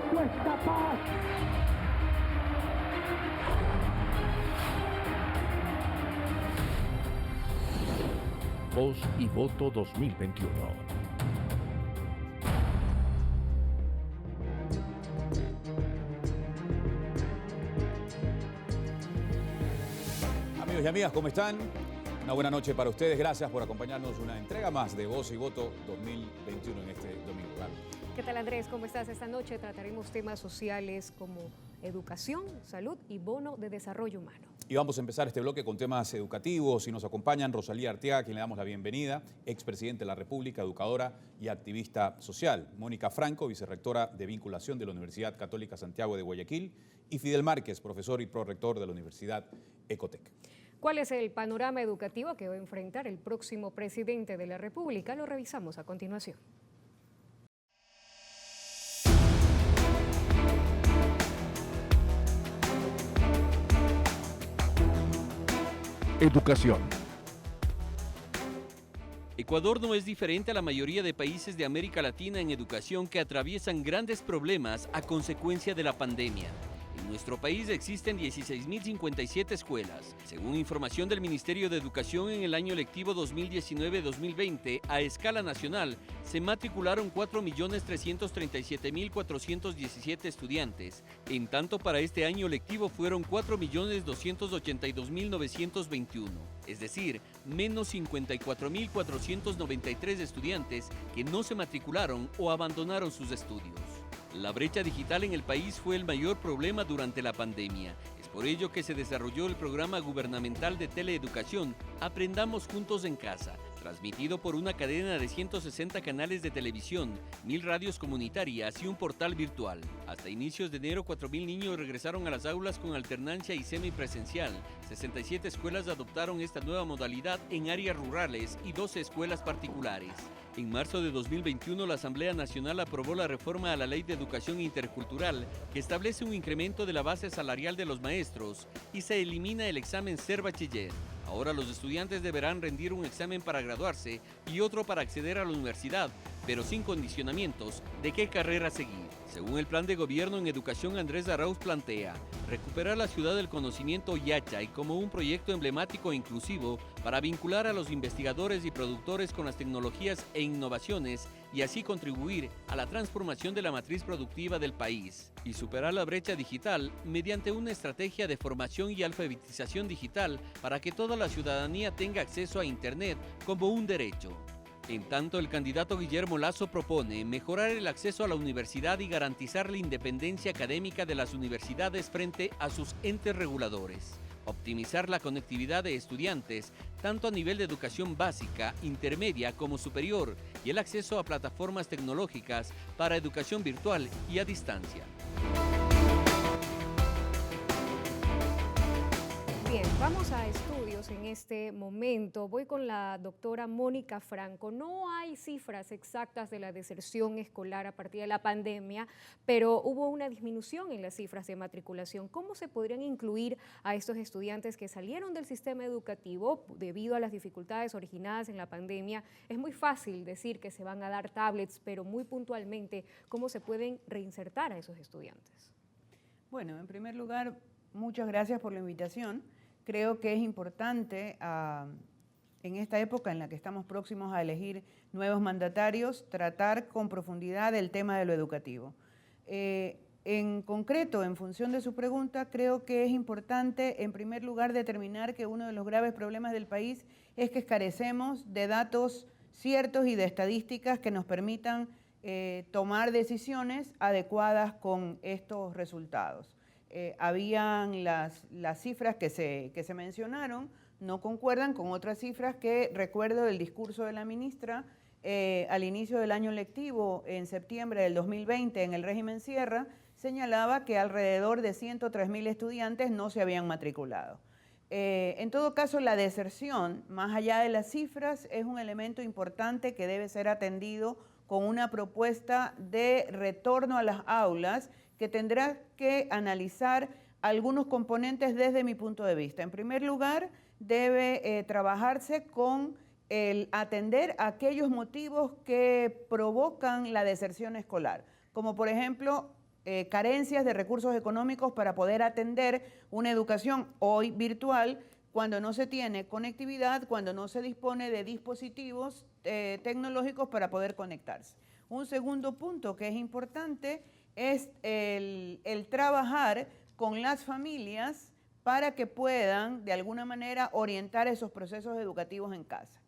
supuesta paz. Voz y Voto 2021. Amigos y amigas, ¿cómo están? Una buena noche para ustedes. Gracias por acompañarnos una entrega más de Voz y Voto 2021 en este domingo. ¿Qué tal, Andrés? ¿Cómo estás? Esta noche trataremos temas sociales como educación, salud y bono de desarrollo humano. Y vamos a empezar este bloque con temas educativos y nos acompañan Rosalía Arteaga, a quien le damos la bienvenida, expresidente de la República, educadora y activista social. Mónica Franco, vicerrectora de vinculación de la Universidad Católica Santiago de Guayaquil. Y Fidel Márquez, profesor y prorector de la Universidad Ecotec. ¿Cuál es el panorama educativo que va a enfrentar el próximo presidente de la República? Lo revisamos a continuación. Educación. Ecuador no es diferente a la mayoría de países de América Latina en educación que atraviesan grandes problemas a consecuencia de la pandemia. En nuestro país existen 16.057 escuelas. Según información del Ministerio de Educación, en el año lectivo 2019-2020, a escala nacional, se matricularon 4.337.417 estudiantes. En tanto, para este año lectivo fueron 4.282.921, es decir, menos 54.493 estudiantes que no se matricularon o abandonaron sus estudios. La brecha digital en el país fue el mayor problema durante la pandemia. Es por ello que se desarrolló el programa gubernamental de teleeducación Aprendamos Juntos en Casa, transmitido por una cadena de 160 canales de televisión, 1.000 radios comunitarias y un portal virtual. Hasta inicios de enero, 4.000 niños regresaron a las aulas con alternancia y semipresencial. 67 escuelas adoptaron esta nueva modalidad en áreas rurales y 12 escuelas particulares. En marzo de 2021, la Asamblea Nacional aprobó la reforma a la Ley de Educación Intercultural, que establece un incremento de la base salarial de los maestros y se elimina el examen Ser Bachiller. Ahora los estudiantes deberán rendir un examen para graduarse y otro para acceder a la universidad, pero sin condicionamientos de qué carrera seguir. Según el plan de gobierno en educación, Andrés Arauz plantea recuperar la ciudad del conocimiento Yachay como un proyecto emblemático e inclusivo para vincular a los investigadores y productores con las tecnologías e innovaciones y así contribuir a la transformación de la matriz productiva del país y superar la brecha digital mediante una estrategia de formación y alfabetización digital para que toda la ciudadanía tenga acceso a Internet como un derecho. En tanto, el candidato Guillermo Lasso propone mejorar el acceso a la universidad y garantizar la independencia académica de las universidades frente a sus entes reguladores. Optimizar la conectividad de estudiantes, tanto a nivel de educación básica, intermedia como superior, y el acceso a plataformas tecnológicas para educación virtual y a distancia. Bien, vamos a estudios en este momento. Voy con la doctora Mónica Franco. No hay cifras exactas de la deserción escolar a partir de la pandemia, pero hubo una disminución en las cifras de matriculación. ¿Cómo se podrían incluir a estos estudiantes que salieron del sistema educativo debido a las dificultades originadas en la pandemia? Es muy fácil decir que se van a dar tablets, pero muy puntualmente, ¿cómo se pueden reinsertar a esos estudiantes? Bueno, en primer lugar, muchas gracias por la invitación. Creo que es importante en esta época en la que estamos próximos a elegir nuevos mandatarios, tratar con profundidad el tema de lo educativo. En concreto, en función de su pregunta, creo que es importante, en primer lugar, determinar que uno de los graves problemas del país es que carecemos de datos ciertos y de estadísticas que nos permitan tomar decisiones adecuadas con estos resultados. Habían las cifras que se mencionaron, no concuerdan con otras cifras que recuerdo del discurso de la ministra al inicio del año lectivo, en septiembre del 2020, en el régimen Sierra, señalaba que alrededor de 103.000 estudiantes no se habían matriculado. En todo caso, la deserción, más allá de las cifras, es un elemento importante que debe ser atendido con una propuesta de retorno a las aulas que tendrá que analizar algunos componentes desde mi punto de vista. En primer lugar, debe trabajarse con el atender aquellos motivos que provocan la deserción escolar, como por ejemplo carencias de recursos económicos para poder atender una educación hoy virtual cuando no se tiene conectividad, cuando no se dispone de dispositivos tecnológicos para poder conectarse. Un segundo punto que es importante es el trabajar con las familias para que puedan de alguna manera orientar esos procesos educativos en casa.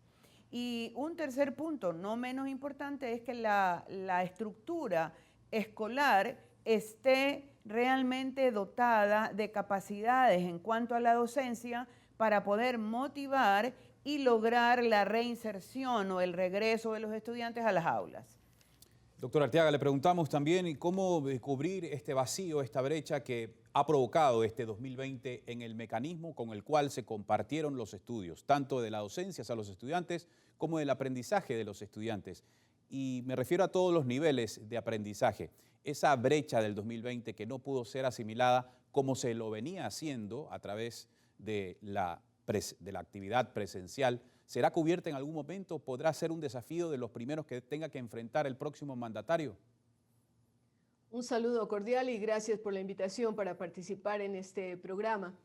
Y un tercer punto, no menos importante, es que la estructura escolar esté realmente dotada de capacidades en cuanto a la docencia para poder motivar y lograr la reinserción o el regreso de los estudiantes a las aulas. Doctor Arteaga, le preguntamos también cómo cubrir este vacío, esta brecha que ha provocado este 2020 en el mecanismo con el cual se compartieron los estudios, tanto de la docencia a los estudiantes como del aprendizaje de los estudiantes. Y me refiero a todos los niveles de aprendizaje. Esa brecha del 2020 que no pudo ser asimilada como se lo venía haciendo a través de la actividad presencial, ¿será cubierta en algún momento? ¿Podrá ser un desafío de los primeros que tenga que enfrentar el próximo mandatario? Un saludo cordial y gracias por la invitación para participar en este programa.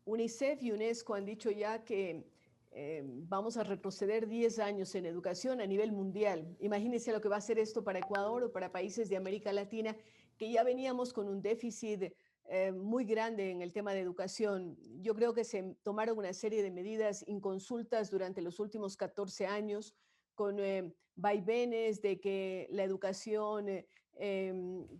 UNICEF y UNESCO han dicho ya que vamos a retroceder 10 años en educación a nivel mundial. Imagínense lo que va a ser esto para Ecuador o para países de América Latina, que ya veníamos con un déficit muy grande en el tema de educación. Yo creo que se tomaron una serie de medidas inconsultas durante los últimos 14 años, con vaivenes de que la educación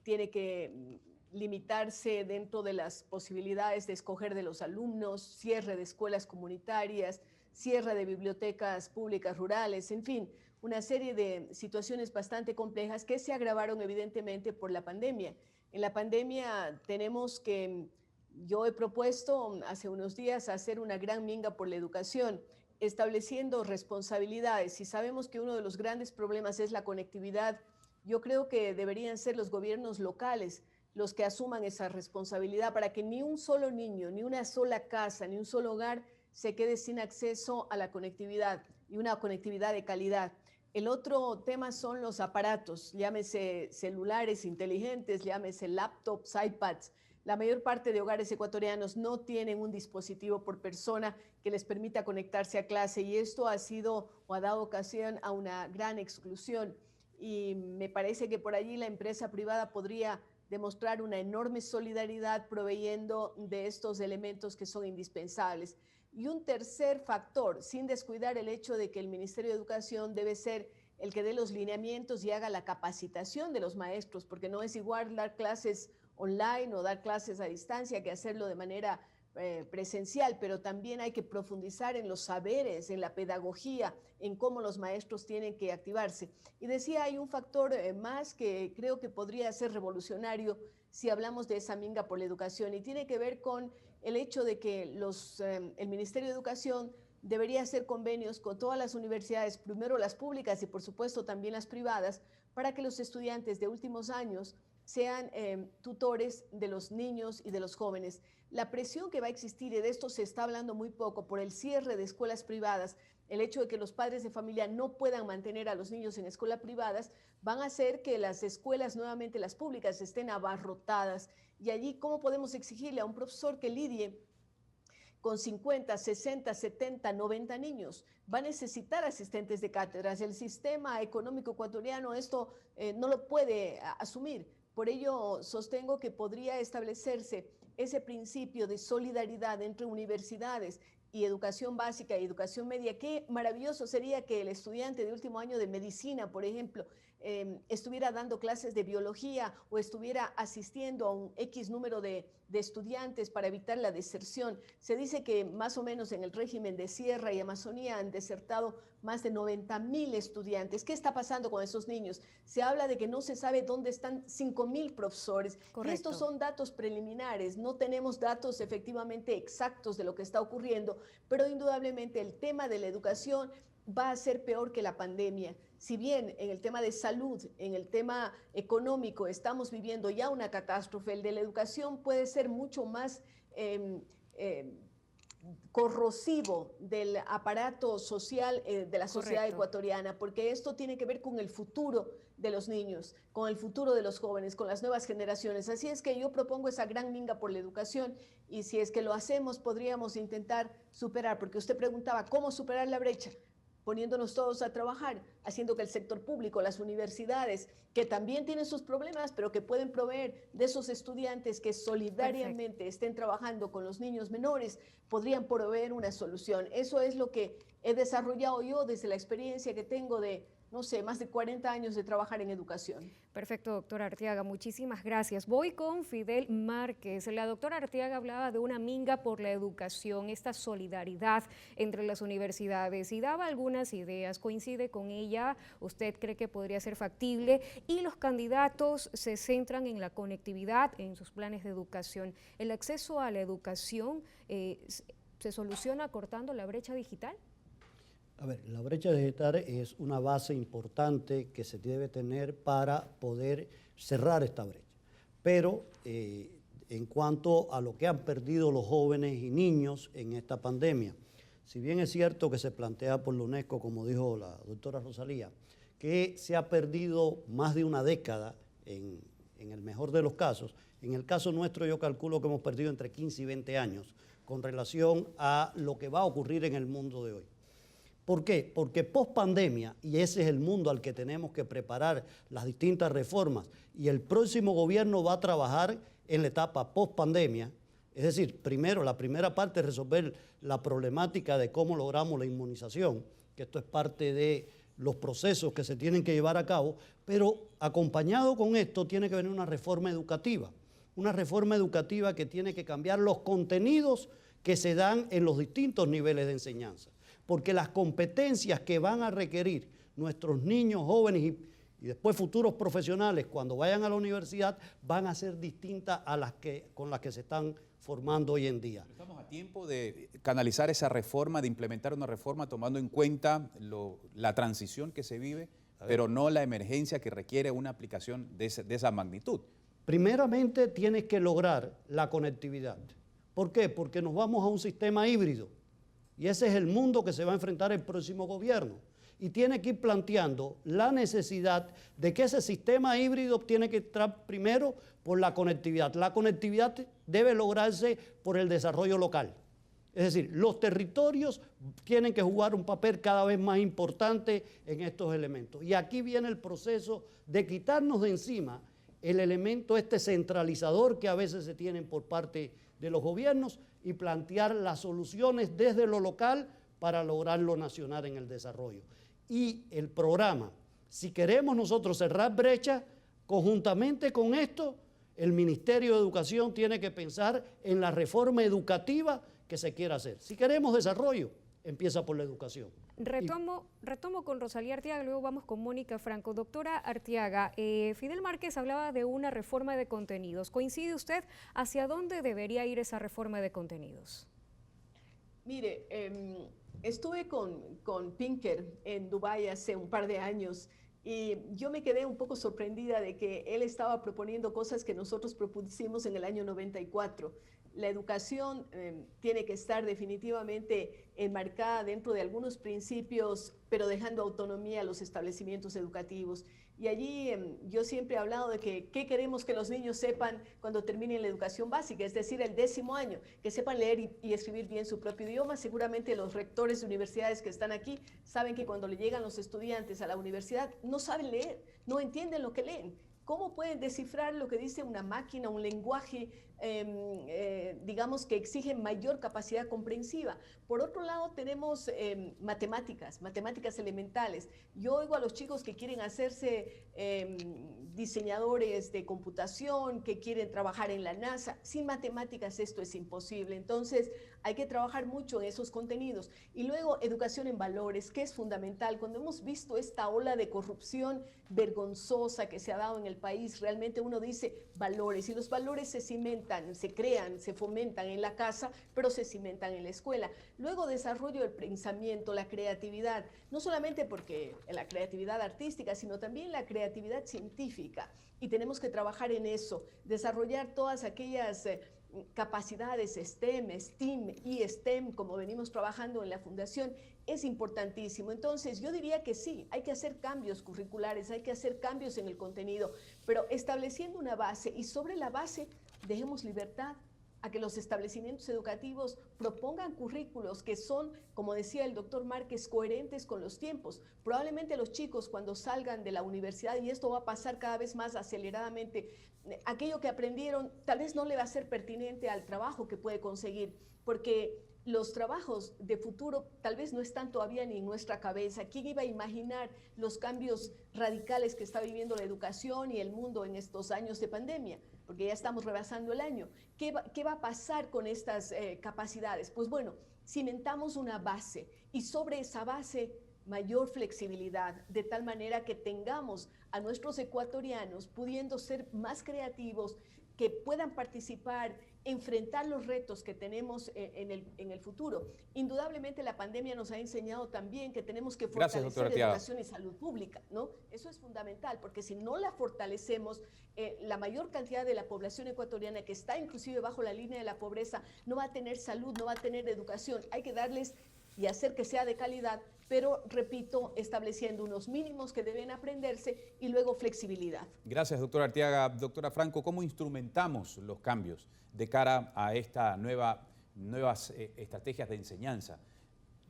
tiene que limitarse dentro de las posibilidades de escoger de los alumnos, cierre de escuelas comunitarias, cierre de bibliotecas públicas rurales, en fin, una serie de situaciones bastante complejas que se agravaron evidentemente por la pandemia. En la pandemia yo he propuesto hace unos días hacer una gran minga por la educación, estableciendo responsabilidades. Y sabemos que uno de los grandes problemas es la conectividad. Yo creo que deberían ser los gobiernos locales los que asuman esa responsabilidad para que ni un solo niño, ni una sola casa, ni un solo hogar se quede sin acceso a la conectividad y una conectividad de calidad. El otro tema son los aparatos, llámese celulares inteligentes, llámese laptops, iPads. La mayor parte de hogares ecuatorianos no tienen un dispositivo por persona que les permita conectarse a clase y esto ha dado ocasión a una gran exclusión. Y me parece que por allí la empresa privada podría demostrar una enorme solidaridad proveyendo de estos elementos que son indispensables. Y un tercer factor, sin descuidar el hecho de que el Ministerio de Educación debe ser el que dé los lineamientos y haga la capacitación de los maestros, porque no es igual dar clases online o dar clases a distancia que hacerlo de manera presencial, pero también hay que profundizar en los saberes, en la pedagogía, en cómo los maestros tienen que activarse. Y decía, hay un factor más que creo que podría ser revolucionario si hablamos de esa minga por la educación y tiene que ver con el hecho de que el Ministerio de Educación debería hacer convenios con todas las universidades, primero las públicas y por supuesto también las privadas, para que los estudiantes de últimos años sean tutores de los niños y de los jóvenes. La presión que va a existir, y de esto se está hablando muy poco, por el cierre de escuelas privadas, el hecho de que los padres de familia no puedan mantener a los niños en escuelas privadas, van a hacer que las escuelas, nuevamente las públicas, estén abarrotadas. Y allí, ¿cómo podemos exigirle a un profesor que lidie con 50, 60, 70, 90 niños? Va a necesitar asistentes de cátedras. El sistema económico ecuatoriano esto no lo puede asumir. Por ello, sostengo que podría establecerse ese principio de solidaridad entre universidades y educación básica y educación media. Qué maravilloso sería que el estudiante de último año de medicina, por ejemplo, estuviera dando clases de biología o estuviera asistiendo a un X número de estudiantes para evitar la deserción. Se dice que más o menos en el régimen de Sierra y Amazonía han desertado más de 90.000 estudiantes. ¿Qué está pasando con esos niños? Se habla de que no se sabe dónde están 5.000 profesores. Correcto. Y estos son datos preliminares, no tenemos datos efectivamente exactos de lo que está ocurriendo, pero indudablemente el tema de la educación va a ser peor que la pandemia. Si bien en el tema de salud, en el tema económico estamos viviendo ya una catástrofe, el de la educación puede ser mucho más corrosivo del aparato social de la sociedad ecuatoriana, porque esto tiene que ver con el futuro de los niños, con el futuro de los jóvenes, con las nuevas generaciones. Así es que yo propongo esa gran minga por la educación y si es que lo hacemos podríamos intentar superar, porque usted preguntaba cómo superar la brecha, poniéndonos todos a trabajar, haciendo que el sector público, las universidades, que también tienen sus problemas, pero que pueden proveer de esos estudiantes que solidariamente estén trabajando con los niños menores, podrían proveer una solución. Eso es lo que he desarrollado yo desde la experiencia que tengo de, no sé, más de 40 años de trabajar en educación. Perfecto, doctora Arteaga, muchísimas gracias. Voy con Fidel Márquez. La doctora Arteaga hablaba de una minga por la educación, esta solidaridad entre las universidades y daba algunas ideas. ¿Coincide con ella? ¿Usted cree que podría ser factible? Y los candidatos se centran en la conectividad, en sus planes de educación. ¿El acceso a la educación se soluciona cortando la brecha digital? A ver, la brecha digital es una base importante que se debe tener para poder cerrar esta brecha. Pero en cuanto a lo que han perdido los jóvenes y niños en esta pandemia, si bien es cierto que se plantea por la UNESCO, como dijo la doctora Rosalía, que se ha perdido más de una década en el mejor de los casos, en el caso nuestro yo calculo que hemos perdido entre 15 y 20 años con relación a lo que va a ocurrir en el mundo de hoy. ¿Por qué? Porque post pandemia, y ese es el mundo al que tenemos que preparar las distintas reformas, y el próximo gobierno va a trabajar en la etapa post pandemia, es decir, primero, la primera parte es resolver la problemática de cómo logramos la inmunización, que esto es parte de los procesos que se tienen que llevar a cabo, pero acompañado con esto tiene que venir una reforma educativa que tiene que cambiar los contenidos que se dan en los distintos niveles de enseñanza. Porque las competencias que van a requerir nuestros niños, jóvenes y después futuros profesionales cuando vayan a la universidad van a ser distintas a las con las que se están formando hoy en día. Estamos a tiempo de canalizar esa reforma, de implementar una reforma tomando en cuenta la transición que se vive, pero no la emergencia que requiere una aplicación de esa magnitud. Primeramente tienes que lograr la conectividad. ¿Por qué? Porque nos vamos a un sistema híbrido. Y ese es el mundo que se va a enfrentar el próximo gobierno. Y tiene que ir planteando la necesidad de que ese sistema híbrido tiene que entrar primero por la conectividad. La conectividad debe lograrse por el desarrollo local. Es decir, los territorios tienen que jugar un papel cada vez más importante en estos elementos. Y aquí viene el proceso de quitarnos de encima el elemento centralizador que a veces se tienen por parte de los gobiernos y plantear las soluciones desde lo local para lograr lo nacional en el desarrollo. Y el programa, si queremos nosotros cerrar brechas, conjuntamente con esto, el Ministerio de Educación tiene que pensar en la reforma educativa que se quiera hacer. Si queremos desarrollo, empieza por la educación. Retomo con Rosalía Arteaga, luego vamos con Mónica Franco. Doctora Arteaga, Fidel Márquez hablaba de una reforma de contenidos. ¿Coincide usted hacia dónde debería ir esa reforma de contenidos? Mire, estuve con Pinker en Dubái hace un par de años y yo me quedé un poco sorprendida de que él estaba proponiendo cosas que nosotros propusimos en el año 94. La educación tiene que estar definitivamente enmarcada dentro de algunos principios, pero dejando autonomía a los establecimientos educativos. Y allí yo siempre he hablado de que qué queremos que los niños sepan cuando terminen la educación básica, es decir, el 10º año, que sepan leer y escribir bien su propio idioma. Seguramente los rectores de universidades que están aquí saben que cuando le llegan los estudiantes a la universidad no saben leer, no entienden lo que leen. ¿Cómo pueden descifrar lo que dice una máquina, un lenguaje, digamos, que exige mayor capacidad comprensiva? Por otro lado, tenemos matemáticas elementales. Yo oigo a los chicos que quieren hacerse diseñadores de computación, que quieren trabajar en la NASA. Sin matemáticas esto es imposible. Entonces, hay que trabajar mucho en esos contenidos. Y luego, educación en valores, que es fundamental. Cuando hemos visto esta ola de corrupción vergonzosa que se ha dado en el país, realmente uno dice valores, y los valores se cimentan, se crean, se fomentan en la casa, pero se cimentan en la escuela. Luego, desarrollo del pensamiento, la creatividad, no solamente porque la creatividad artística, sino también la creatividad científica, y tenemos que trabajar en eso, desarrollar todas aquellas capacidades STEM, STEAM y STEM, como venimos trabajando en la Fundación, es importantísimo. Entonces, yo diría que sí, hay que hacer cambios curriculares, hay que hacer cambios en el contenido, pero estableciendo una base y sobre la base dejemos libertad a que los establecimientos educativos propongan currículos que son, como decía el doctor Márquez, coherentes con los tiempos. Probablemente los chicos cuando salgan de la universidad, y esto va a pasar cada vez más aceleradamente, aquello que aprendieron tal vez no le va a ser pertinente al trabajo que puede conseguir, porque los trabajos de futuro tal vez no están todavía ni en nuestra cabeza. ¿Quién iba a imaginar los cambios radicales que está viviendo la educación y el mundo en estos años de pandemia? Porque ya estamos rebasando el año. ¿Qué va a pasar con estas capacidades? Pues bueno, cimentamos una base y sobre esa base mayor flexibilidad, de tal manera que tengamos a nuestros ecuatorianos pudiendo ser más creativos, que puedan participar, enfrentar los retos que tenemos en el futuro. Indudablemente la pandemia nos ha enseñado también que tenemos que fortalecer educación y salud pública, ¿no? Eso es fundamental, porque si no la fortalecemos, la mayor cantidad de la población ecuatoriana que está inclusive bajo la línea de la pobreza no va a tener salud, no va a tener educación. Hay que darles y hacer que sea de calidad, pero, repito, estableciendo unos mínimos que deben aprenderse y luego flexibilidad. Gracias, doctora Arteaga. Doctora Franco, ¿cómo instrumentamos los cambios de cara a estas nuevas estrategias de enseñanza?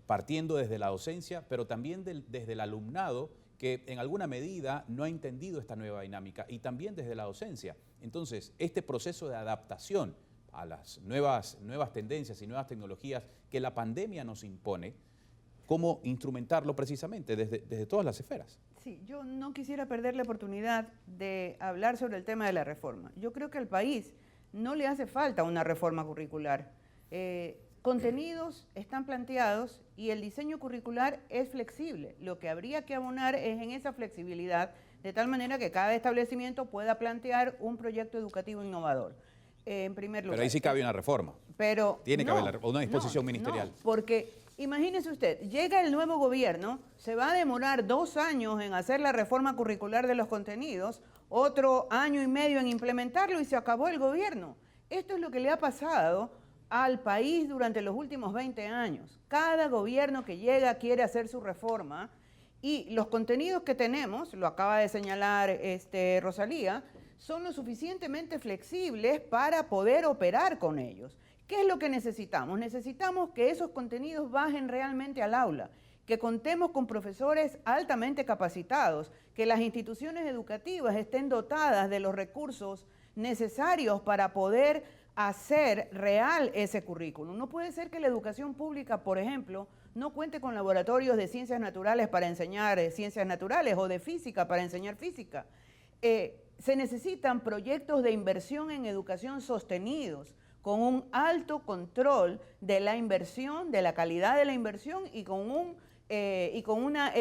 Partiendo desde la docencia, pero también desde el alumnado, que en alguna medida no ha entendido esta nueva dinámica, y también desde la docencia. Entonces, este proceso de adaptación a las nuevas tendencias y nuevas tecnologías que la pandemia nos impone, ¿cómo instrumentarlo precisamente desde todas las esferas? Sí, yo no quisiera perder la oportunidad de hablar sobre el tema de la reforma. Yo creo que al país no le hace falta una reforma curricular. Contenidos están planteados y el diseño curricular es flexible. Lo que habría que abonar es en esa flexibilidad, de tal manera que cada establecimiento pueda plantear un proyecto educativo innovador. En primer lugar. Pero ahí sí cabe una reforma. Pero tiene que haber una disposición ministerial. No, porque imagínese usted, llega el nuevo gobierno, se va a demorar 2 años en hacer la reforma curricular de los contenidos, otro año y medio en implementarlo y se acabó el gobierno. Esto es lo que le ha pasado al país durante los últimos 20 años. Cada gobierno que llega quiere hacer su reforma y los contenidos que tenemos, lo acaba de señalar Rosalía, son lo suficientemente flexibles para poder operar con ellos. ¿Qué es lo que necesitamos? Necesitamos que esos contenidos bajen realmente al aula, que contemos con profesores altamente capacitados, que las instituciones educativas estén dotadas de los recursos necesarios para poder hacer real ese currículum. No puede ser que la educación pública, por ejemplo, no cuente con laboratorios de ciencias naturales para enseñar ciencias naturales o de física para enseñar física. Se necesitan proyectos de inversión en educación sostenidos, con un alto control de la inversión, de la calidad de la inversión y con una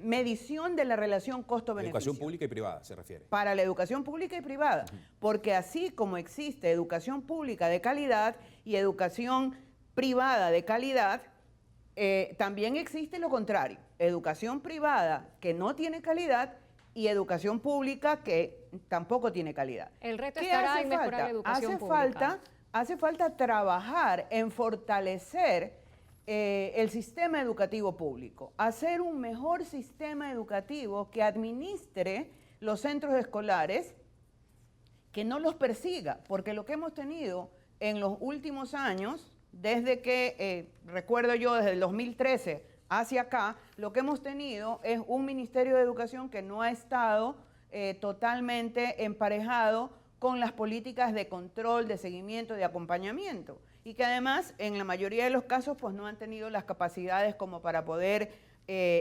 medición de la relación costo-beneficio. Educación pública y privada, se refiere. Para la educación pública y privada, porque así como existe educación pública de calidad y educación privada de calidad, también existe lo contrario, educación privada que no tiene calidad y educación pública que tampoco tiene calidad. El reto estará en mejorar la educación pública. Hace falta trabajar en fortalecer el sistema educativo público, hacer un mejor sistema educativo que administre los centros escolares, que no los persiga, porque lo que hemos tenido en los últimos años, desde que, recuerdo yo, desde el 2013 hacia acá, lo que hemos tenido es un Ministerio de Educación que no ha estado totalmente emparejado con las políticas de control, de seguimiento, de acompañamiento, y que además, en la mayoría de los casos, pues no han tenido las capacidades como para poder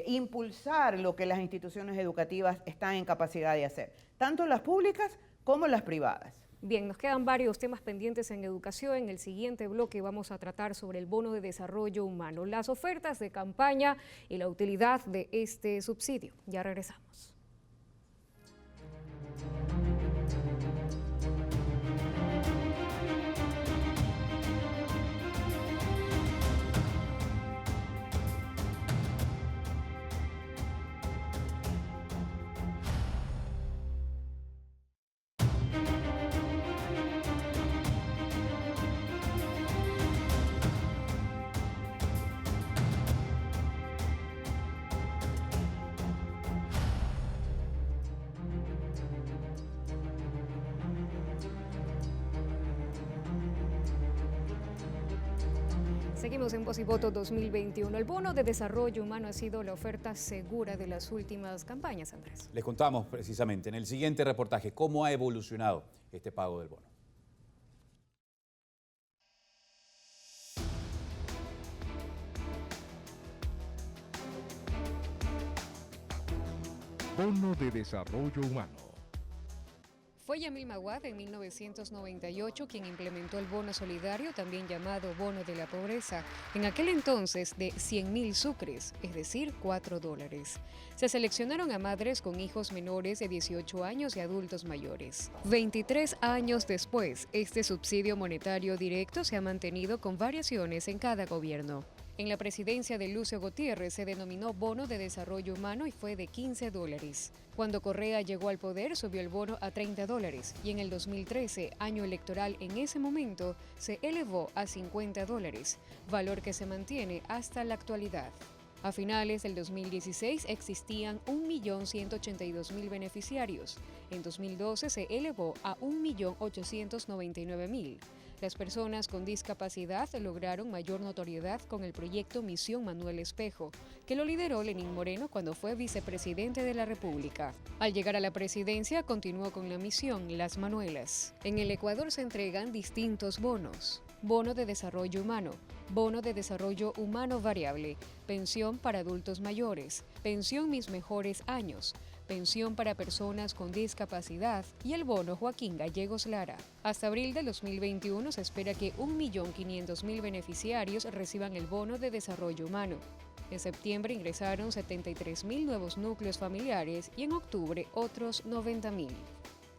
impulsar lo que las instituciones educativas están en capacidad de hacer, tanto las públicas como las privadas. Bien, nos quedan varios temas pendientes en educación. En el siguiente bloque vamos a tratar sobre el bono de desarrollo humano, las ofertas de campaña y la utilidad de este subsidio. Ya regresamos. Seguimos en Voz y Voto 2021. El bono de desarrollo humano ha sido la oferta segura de las últimas campañas, Andrés. Les contamos precisamente en el siguiente reportaje cómo ha evolucionado este pago del bono. Bono de Desarrollo Humano. Fue Yamil Maguad en 1998 quien implementó el bono solidario, también llamado bono de la pobreza, en aquel entonces de 100.000 sucres, es decir, $4. Se seleccionaron a madres con hijos menores de 18 años y adultos mayores. 23 años después, este subsidio monetario directo se ha mantenido con variaciones en cada gobierno. En la presidencia de Lucio Gutiérrez se denominó Bono de Desarrollo Humano y fue de $15. Cuando Correa llegó al poder, subió el bono a $30 y en el 2013, año electoral en ese momento, se elevó a $50, valor que se mantiene hasta la actualidad. A finales del 2016 existían 1.182.000 beneficiarios. En 2012 se elevó a 1.899.000. Las personas con discapacidad lograron mayor notoriedad con el proyecto Misión Manuel Espejo, que lo lideró Lenín Moreno cuando fue vicepresidente de la República. Al llegar a la presidencia, continuó con la misión Las Manuelas. En el Ecuador se entregan distintos bonos. Bono de desarrollo humano, bono de desarrollo humano variable, pensión para adultos mayores, pensión Mis Mejores Años, pensión para personas con discapacidad y el bono Joaquín Gallegos Lara. Hasta abril de 2021 se espera que 1.500.000 beneficiarios reciban el bono de desarrollo humano. En septiembre ingresaron 73.000 nuevos núcleos familiares y en octubre otros 90.000.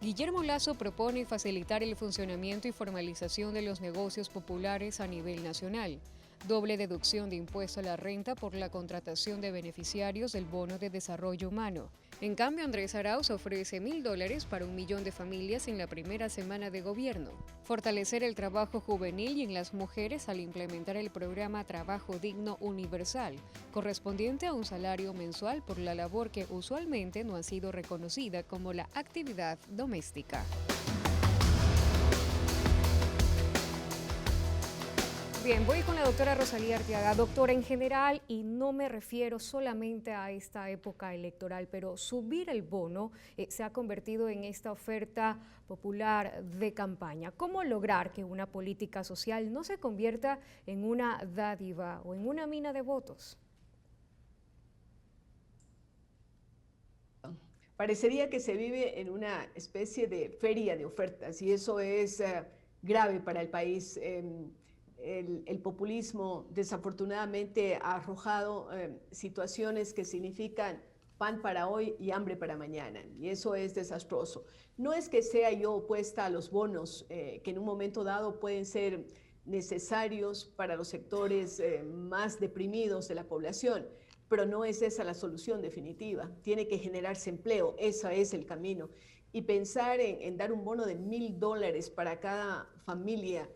Guillermo Lasso propone facilitar el funcionamiento y formalización de los negocios populares a nivel nacional. Doble deducción de impuesto a la renta por la contratación de beneficiarios del bono de desarrollo humano. En cambio, Andrés Arauz ofrece $1.000 para 1 millón de familias en la primera semana de gobierno. Fortalecer el trabajo juvenil y en las mujeres al implementar el programa Trabajo Digno Universal, correspondiente a un salario mensual por la labor que usualmente no ha sido reconocida como la actividad doméstica. Bien, voy con la doctora Rosalía Arteaga. Doctora, en general, y no me refiero solamente a esta época electoral, pero subir el bono se ha convertido en esta oferta popular de campaña. ¿Cómo lograr que una política social no se convierta en una dádiva o en una mina de votos? Parecería que se vive en una especie de feria de ofertas y eso es grave para el país. El populismo desafortunadamente ha arrojado situaciones que significan pan para hoy y hambre para mañana, y eso es desastroso. No es que sea yo opuesta a los bonos, que en un momento dado pueden ser necesarios para los sectores más deprimidos de la población, pero no es esa la solución definitiva. Tiene que generarse empleo, ese es el camino. Y pensar en dar un bono de $1.000 para cada familia,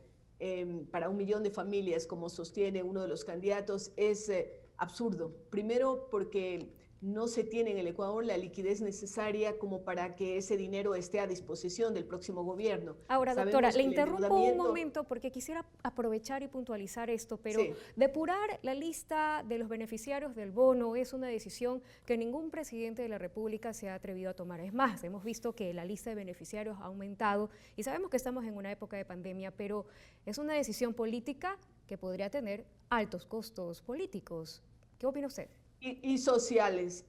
para 1 millón de familias, como sostiene uno de los candidatos, es absurdo. Primero, porque no se tiene en el Ecuador la liquidez necesaria como para que ese dinero esté a disposición del próximo gobierno. Ahora, doctora, le interrumpo un momento porque quisiera aprovechar y puntualizar esto, pero sí, depurar la lista de los beneficiarios del bono es una decisión que ningún presidente de la República se ha atrevido a tomar. Es más, hemos visto que la lista de beneficiarios ha aumentado y sabemos que estamos en una época de pandemia, pero es una decisión política que podría tener altos costos políticos. ¿Qué opina usted? Y sociales,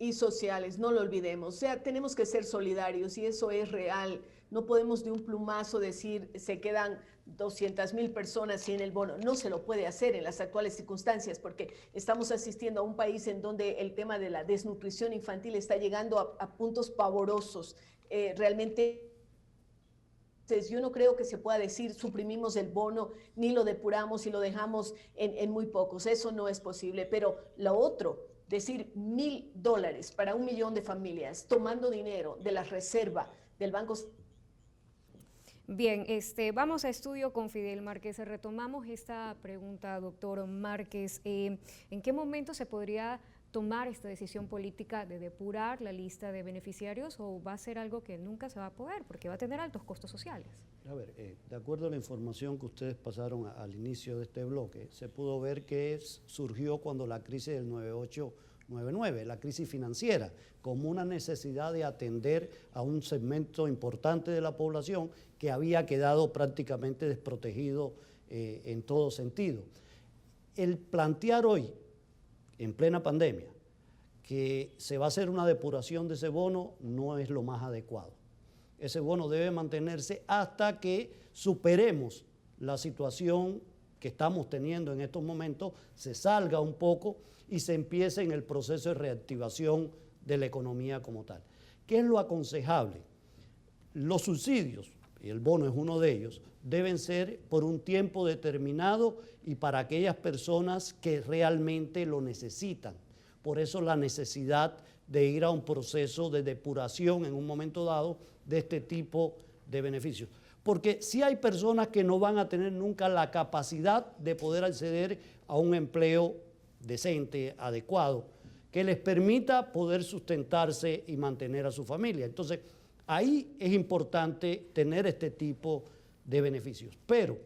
no lo olvidemos. O sea, tenemos que ser solidarios y eso es real. No podemos de un plumazo decir se quedan 200.000 personas sin el bono. No se lo puede hacer en las actuales circunstancias porque estamos asistiendo a un país en donde el tema de la desnutrición infantil está llegando a puntos pavorosos. Realmente yo no creo que se pueda decir suprimimos el bono, ni lo depuramos y lo dejamos en muy pocos. Eso no es posible. Pero lo otro, decir $1.000 para 1 millón de familias, tomando dinero de la reserva del Banco. Bien, vamos a estudio con Fidel Márquez. Retomamos esta pregunta, doctor Márquez. ¿En qué momento se podría tomar esta decisión política de depurar la lista de beneficiarios, o va a ser algo que nunca se va a poder porque va a tener altos costos sociales? A ver, de acuerdo a la información que ustedes pasaron al inicio de este bloque, se pudo ver que surgió cuando la crisis del 98-99, la crisis financiera, como una necesidad de atender a un segmento importante de la población que había quedado prácticamente desprotegido en todo sentido. El plantear hoy, en plena pandemia, que se va a hacer una depuración de ese bono no es lo más adecuado. Ese bono debe mantenerse hasta que superemos la situación que estamos teniendo en estos momentos, se salga un poco y se empiece en el proceso de reactivación de la economía como tal. ¿Qué es lo aconsejable? Los subsidios, y el bono es uno de ellos, deben ser por un tiempo determinado y para aquellas personas que realmente lo necesitan. Por eso la necesidad de ir a un proceso de depuración en un momento dado de este tipo de beneficios. Porque sí hay personas que no van a tener nunca la capacidad de poder acceder a un empleo decente, adecuado, que les permita poder sustentarse y mantener a su familia. Entonces, ahí es importante tener este tipo de beneficios. Pero,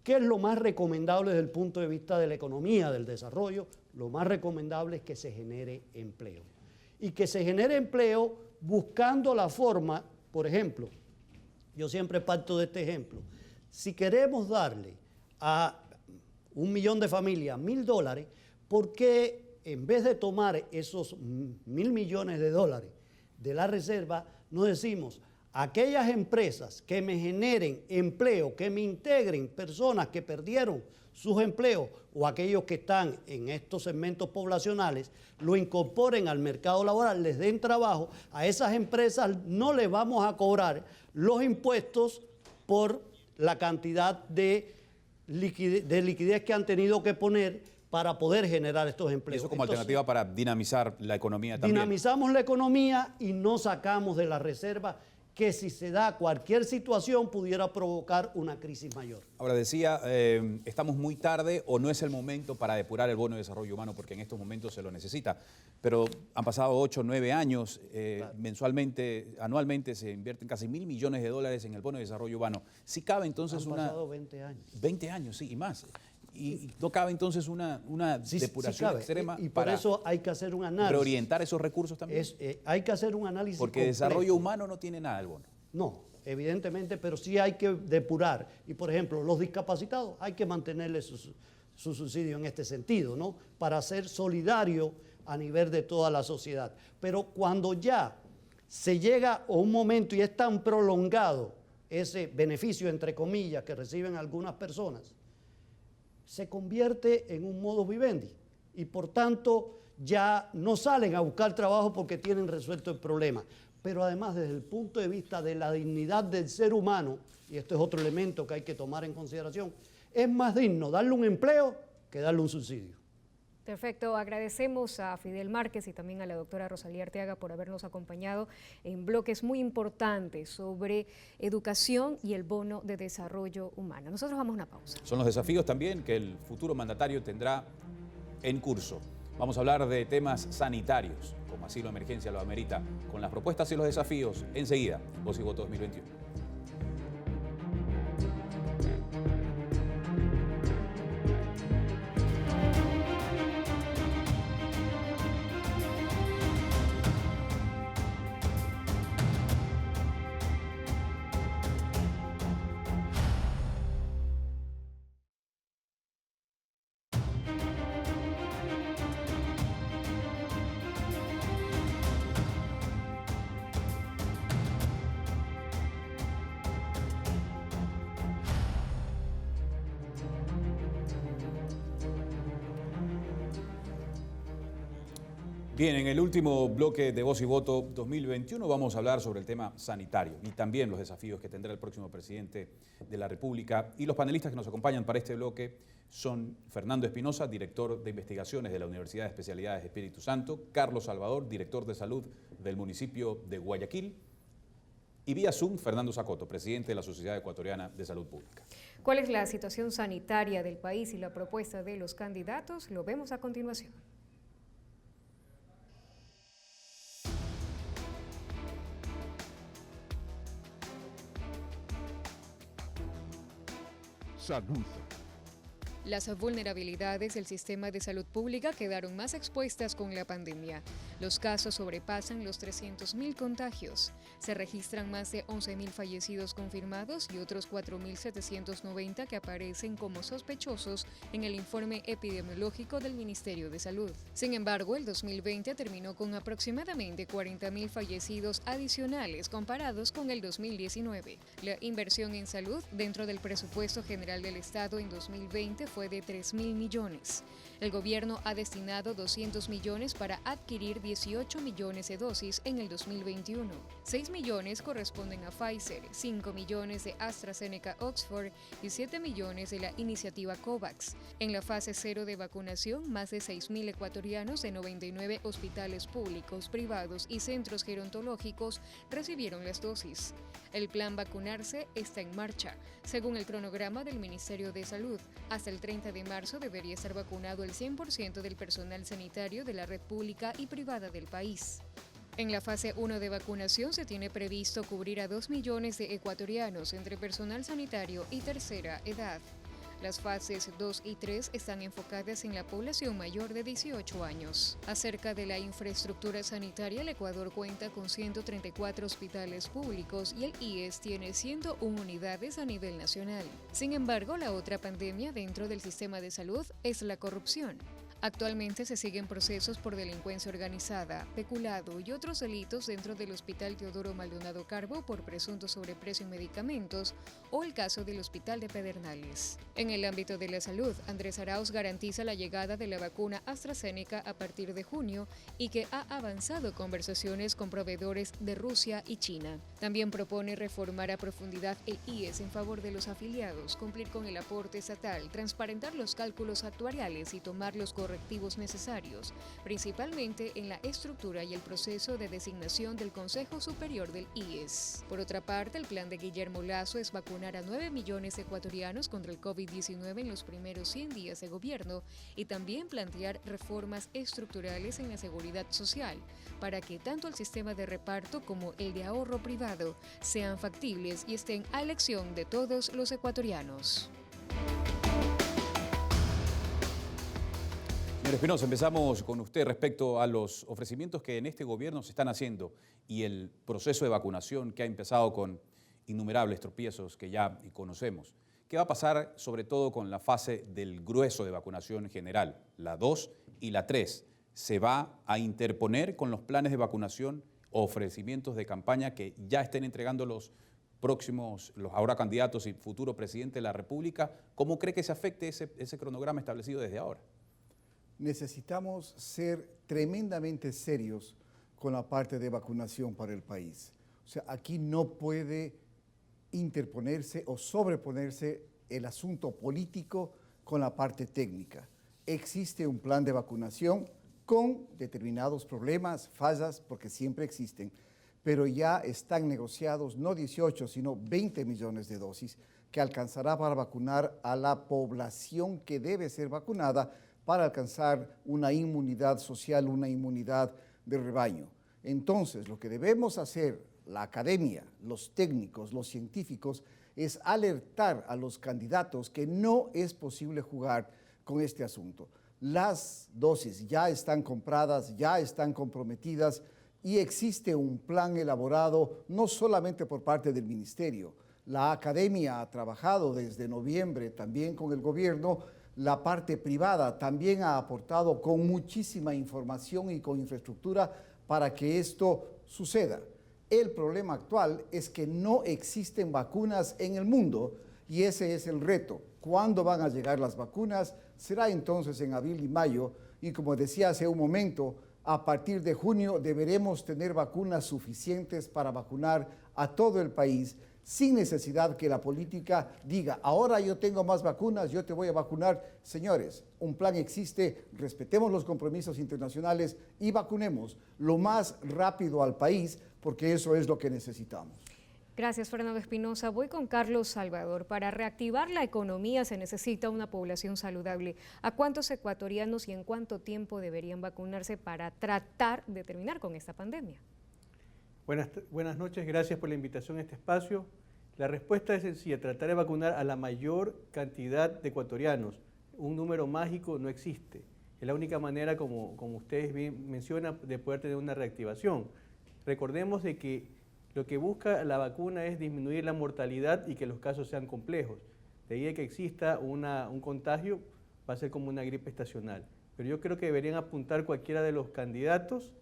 ¿qué es lo más recomendable desde el punto de vista de la economía, del desarrollo? Lo más recomendable es que se genere empleo. Y que se genere empleo buscando la forma, por ejemplo, yo siempre parto de este ejemplo, si queremos darle a 1 millón de familias $1.000, ¿por qué en vez de tomar esos 1.000 millones de dólares de la reserva, no decimos aquellas empresas que me generen empleo, que me integren personas que perdieron sus empleos o aquellos que están en estos segmentos poblacionales, lo incorporen al mercado laboral, les den trabajo? A esas empresas no les vamos a cobrar los impuestos por la cantidad de liquidez que han tenido que poner para poder generar estos empleos. Y eso como alternativa para dinamizar la economía también. Dinamizamos la economía y no sacamos de la reserva, que si se da cualquier situación pudiera provocar una crisis mayor. Ahora decía, estamos muy tarde o no es el momento para depurar el bono de desarrollo humano porque en estos momentos se lo necesita. Pero han pasado 8 o 9 años, claro. Mensualmente, anualmente se invierten casi $1.000 millones en el bono de desarrollo humano. ¿Sí cabe entonces Han pasado 20 años. 20 años, sí, y más. Y no cabe entonces una depuración sí extrema y por para eso hay que hacer un análisis. Reorientar esos recursos también. Hay que hacer un análisis porque completo. Desarrollo humano no tiene nada el bono. No, evidentemente, pero sí hay que depurar. Y por ejemplo, los discapacitados hay que mantenerles su subsidio en este sentido, ¿no? Para ser solidario a nivel de toda la sociedad. Pero cuando ya se llega a un momento y es tan prolongado ese beneficio, entre comillas, que reciben algunas personas, se convierte en un modus vivendi y por tanto ya no salen a buscar trabajo porque tienen resuelto el problema. Pero además desde el punto de vista de la dignidad del ser humano, y esto es otro elemento que hay que tomar en consideración, es más digno darle un empleo que darle un subsidio. Perfecto, agradecemos a Fidel Márquez y también a la doctora Rosalía Arteaga por habernos acompañado en bloques muy importantes sobre educación y el bono de desarrollo humano. Nosotros vamos a una pausa. Son los desafíos también que el futuro mandatario tendrá en curso. Vamos a hablar de temas sanitarios, como así la emergencia lo amerita, con las propuestas y los desafíos enseguida, Voz y Voto 2021. Bien, en el último bloque de Voz y Voto 2021 vamos a hablar sobre el tema sanitario y también los desafíos que tendrá el próximo presidente de la República. Y los panelistas que nos acompañan para este bloque son Fernando Espinosa, director de investigaciones de la Universidad de Especialidades Espíritu Santo, Carlos Salvador, director de salud del municipio de Guayaquil, y vía Zoom, Fernando Zacoto, presidente de la Sociedad Ecuatoriana de Salud Pública. ¿Cuál es la situación sanitaria del país y la propuesta de los candidatos? Lo vemos a continuación. Salud. Las vulnerabilidades del sistema de salud pública quedaron más expuestas con la pandemia. Los casos sobrepasan los 300.000 contagios. Se registran más de 11.000 fallecidos confirmados y otros 4.790 que aparecen como sospechosos en el informe epidemiológico del Ministerio de Salud. Sin embargo, el 2020 terminó con aproximadamente 40.000 fallecidos adicionales comparados con el 2019. La inversión en salud dentro del presupuesto general del Estado en 2020 fue de 3.000 millones. El gobierno ha destinado 200 millones para adquirir 18 millones de dosis en el 2021. 6 millones corresponden a Pfizer, 5 millones de AstraZeneca Oxford y 7 millones de la iniciativa COVAX. En la fase 0 de vacunación, más de 6.000 ecuatorianos de 99 hospitales públicos, privados y centros gerontológicos recibieron las dosis. El plan Vacunarse está en marcha. Según el cronograma del Ministerio de Salud, hasta el 30 de marzo debería estar vacunado el 100% del personal sanitario de la red pública y privada del país. En la fase 1 de vacunación se tiene previsto cubrir a 2 millones de ecuatorianos entre personal sanitario y tercera edad. Las fases 2 y 3 están enfocadas en la población mayor de 18 años. Acerca de la infraestructura sanitaria, el Ecuador cuenta con 134 hospitales públicos y el IES tiene 101 unidades a nivel nacional. Sin embargo, la otra pandemia dentro del sistema de salud es la corrupción. Actualmente se siguen procesos por delincuencia organizada, peculado y otros delitos dentro del Hospital Teodoro Maldonado Carbo por presunto sobreprecio en medicamentos o el caso del Hospital de Pedernales. En el ámbito de la salud, Andrés Arauz garantiza la llegada de la vacuna AstraZeneca a partir de junio y que ha avanzado conversaciones con proveedores de Rusia y China. También propone reformar a profundidad el IES en favor de los afiliados, cumplir con el aporte estatal, transparentar los cálculos actuariales y tomar los correctivos necesarios, principalmente en la estructura y el proceso de designación del Consejo Superior del IES. Por otra parte, el plan de Guillermo Lasso es vacunar a 9 millones de ecuatorianos contra el COVID-19 en los primeros 100 días de gobierno y también plantear reformas estructurales en la seguridad social para que tanto el sistema de reparto como el de ahorro privado sean factibles y estén a elección de todos los ecuatorianos. Señor Espinosa, empezamos con usted respecto a los ofrecimientos que en este gobierno se están haciendo y el proceso de vacunación que ha empezado con innumerables tropiezos que ya conocemos. ¿Qué va a pasar sobre todo con la fase del grueso de vacunación general, la 2 y la 3? ¿Se va a interponer con los planes de vacunación o ofrecimientos de campaña que ya estén entregando los próximos, los ahora candidatos y futuro presidente de la República? ¿Cómo cree que se afecte ese cronograma establecido desde ahora? Necesitamos ser tremendamente serios con la parte de vacunación para el país. O sea, aquí no puede interponerse o sobreponerse el asunto político con la parte técnica. Existe un plan de vacunación con determinados problemas, fallas, porque siempre existen, pero ya están negociados no 18, sino 20 millones de dosis que alcanzará para vacunar a la población que debe ser vacunada para alcanzar una inmunidad social, una inmunidad de rebaño. Entonces, lo que debemos hacer, la academia, los técnicos, los científicos, es alertar a los candidatos que no es posible jugar con este asunto. Las dosis ya están compradas, ya están comprometidas y existe un plan elaborado no solamente por parte del ministerio. La academia ha trabajado desde noviembre también con el gobierno. La parte privada también ha aportado con muchísima información y con infraestructura para que esto suceda. El problema actual es que no existen vacunas en el mundo y ese es el reto. ¿Cuándo van a llegar las vacunas? Será entonces en abril y mayo y como decía hace un momento, a partir de junio deberemos tener vacunas suficientes para vacunar a todo el país sin necesidad que la política diga, ahora yo tengo más vacunas, yo te voy a vacunar. Señores, un plan existe, respetemos los compromisos internacionales y vacunemos lo más rápido al país, porque eso es lo que necesitamos. Gracias, Fernando Espinosa. Voy con Carlos Salvador. Para reactivar la economía se necesita una población saludable. ¿A cuántos ecuatorianos y en cuánto tiempo deberían vacunarse para tratar de terminar con esta pandemia? Buenas noches, gracias por la invitación a este espacio. La respuesta es sencilla, tratar de vacunar a la mayor cantidad de ecuatorianos. Un número mágico no existe. Es la única manera, como ustedes bien mencionan, de poder tener una reactivación. Recordemos de que lo que busca la vacuna es disminuir la mortalidad y que los casos sean complejos. De ahí que exista un contagio, va a ser como una gripe estacional. Pero yo creo que deberían apuntar cualquiera de los candidatos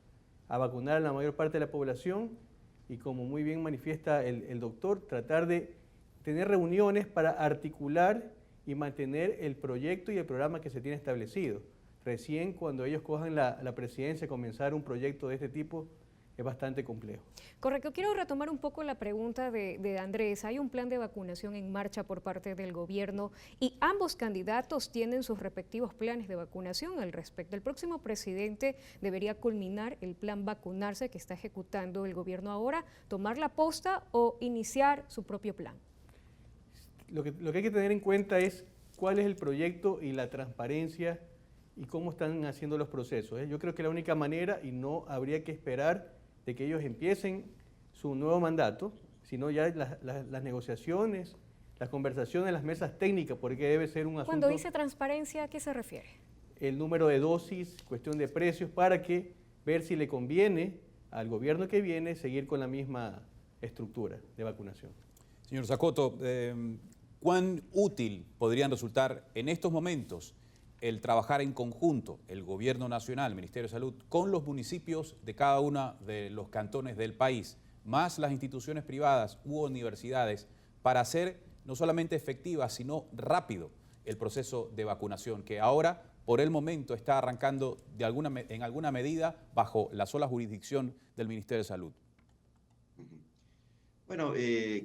a vacunar a la mayor parte de la población y, como muy bien manifiesta el doctor, tratar de tener reuniones para articular y mantener el proyecto y el programa que se tiene establecido. Recién cuando ellos cojan la presidencia, comenzar un proyecto de este tipo es bastante complejo. Correcto. Quiero retomar un poco la pregunta de Andrés. Hay un plan de vacunación en marcha por parte del gobierno y ambos candidatos tienen sus respectivos planes de vacunación al respecto. El próximo presidente debería culminar el plan vacunarse que está ejecutando el gobierno ahora, tomar la posta o iniciar su propio plan. Lo que hay que tener en cuenta es cuál es el proyecto y la transparencia y cómo están haciendo los procesos. Yo creo que la única manera, y no habría que esperar de que ellos empiecen su nuevo mandato, sino ya las negociaciones, las conversaciones, las mesas técnicas, porque debe ser un asunto... Cuando dice transparencia, ¿a qué se refiere? El número de dosis, cuestión de precios, para que ver si le conviene al gobierno que viene seguir con la misma estructura de vacunación. Señor Zacoto, ¿cuán útil podrían resultar en estos momentos el trabajar en conjunto, el Gobierno Nacional, el Ministerio de Salud, con los municipios de cada uno de los cantones del país, más las instituciones privadas u universidades, para hacer no solamente efectivas, sino rápido el proceso de vacunación, que ahora, por el momento, está arrancando en alguna medida bajo la sola jurisdicción del Ministerio de Salud? Bueno,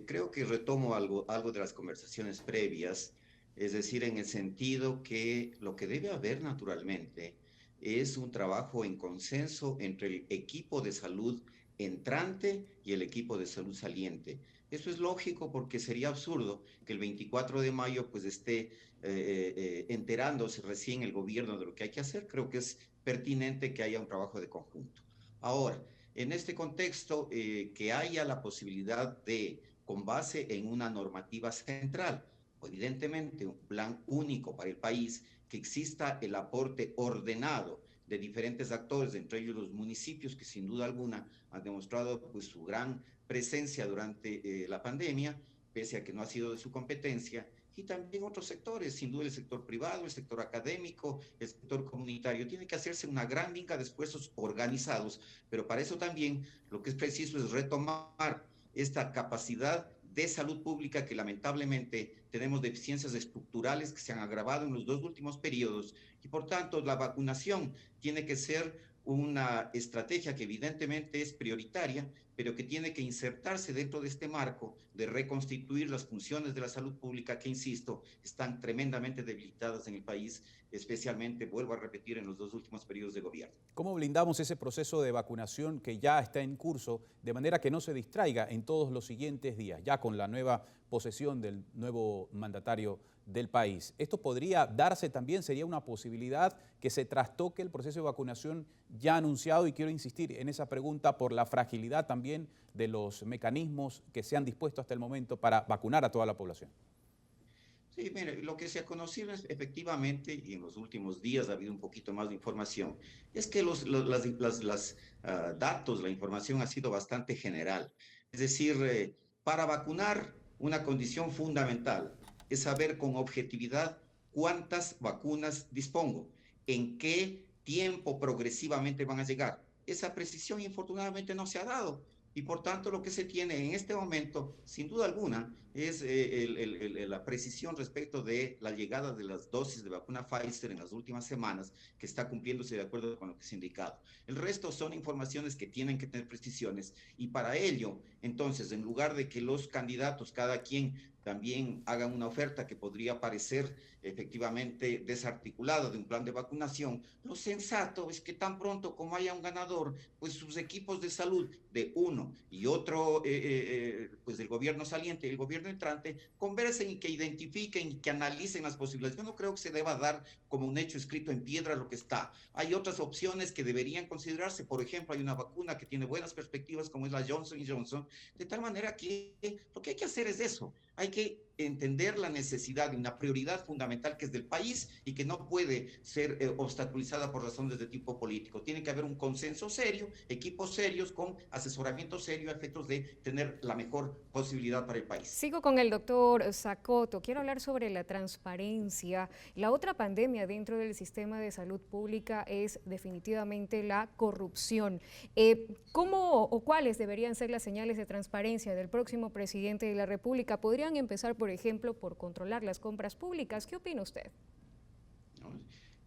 creo que retomo algo de las conversaciones previas. Es decir, en el sentido que lo que debe haber naturalmente es un trabajo en consenso entre el equipo de salud entrante y el equipo de salud saliente. Eso es lógico porque sería absurdo que el 24 de mayo pues esté enterándose recién el gobierno de lo que hay que hacer. Creo que es pertinente que haya un trabajo de conjunto. Ahora, en este contexto, que haya la posibilidad de, con base en una normativa central, evidentemente un plan único para el país, que exista el aporte ordenado de diferentes actores, entre ellos los municipios, que sin duda alguna han demostrado pues, su gran presencia durante la pandemia, pese a que no ha sido de su competencia, y también otros sectores, sin duda el sector privado, el sector académico, el sector comunitario. Tiene que hacerse una gran liga de esfuerzos organizados, pero para eso también lo que es preciso es retomar esta capacidad de salud pública que lamentablemente tenemos deficiencias estructurales que se han agravado en los dos últimos periodos y por tanto la vacunación tiene que ser una estrategia que evidentemente es prioritaria, pero que tiene que insertarse dentro de este marco de reconstituir las funciones de la salud pública que, insisto, están tremendamente debilitadas en el país, especialmente, vuelvo a repetir, en los dos últimos periodos de gobierno. ¿Cómo blindamos ese proceso de vacunación que ya está en curso de manera que no se distraiga en todos los siguientes días, ya con la nueva posesión del nuevo mandatario del país? ¿Esto podría darse también? ¿Sería una posibilidad que se trastoque el proceso de vacunación ya anunciado? Y quiero insistir en esa pregunta por la fragilidad también de los mecanismos que se han dispuesto hasta el momento para vacunar a toda la población. Sí, mire, lo que se ha conocido es, efectivamente, y en los últimos días ha habido un poquito más de información, es que los datos, la información ha sido bastante general. Es decir, para vacunar, una condición fundamental es saber con objetividad cuántas vacunas dispongo, en qué tiempo progresivamente van a llegar. Esa precisión, infortunadamente, no se ha dado. Y por tanto lo que se tiene en este momento, sin duda alguna, es la precisión respecto de la llegada de las dosis de vacuna Pfizer en las últimas semanas, que está cumpliéndose de acuerdo con lo que se ha indicado. El resto son informaciones que tienen que tener precisiones y para ello, entonces, en lugar de que los candidatos, cada quien también hagan una oferta que podría parecer efectivamente desarticulada de un plan de vacunación, lo sensato es que tan pronto como haya un ganador, pues sus equipos de salud de uno y otro, pues del gobierno saliente y el gobierno gobierno entrante conversen y que identifiquen y que analicen las posibilidades. Yo no creo que se deba dar como un hecho escrito en piedra lo que está. Hay otras opciones que deberían considerarse. Por ejemplo, hay una vacuna que tiene buenas perspectivas como es la Johnson Johnson, de tal manera que lo que hay que hacer es eso. Hay que entender la necesidad de una prioridad fundamental que es del país y que no puede ser obstaculizada por razones de tipo político. Tiene que haber un consenso serio, equipos serios con asesoramiento serio a efectos de tener la mejor posibilidad para el país. Sigo con el doctor Zacoto. Quiero hablar sobre la transparencia. La otra pandemia dentro del sistema de salud pública es definitivamente la corrupción. ¿Cómo o cuáles deberían ser las señales de transparencia del próximo presidente de la República? ¿Podrían empezar, por ejemplo, por controlar las compras públicas? ¿Qué opina usted? ¿No?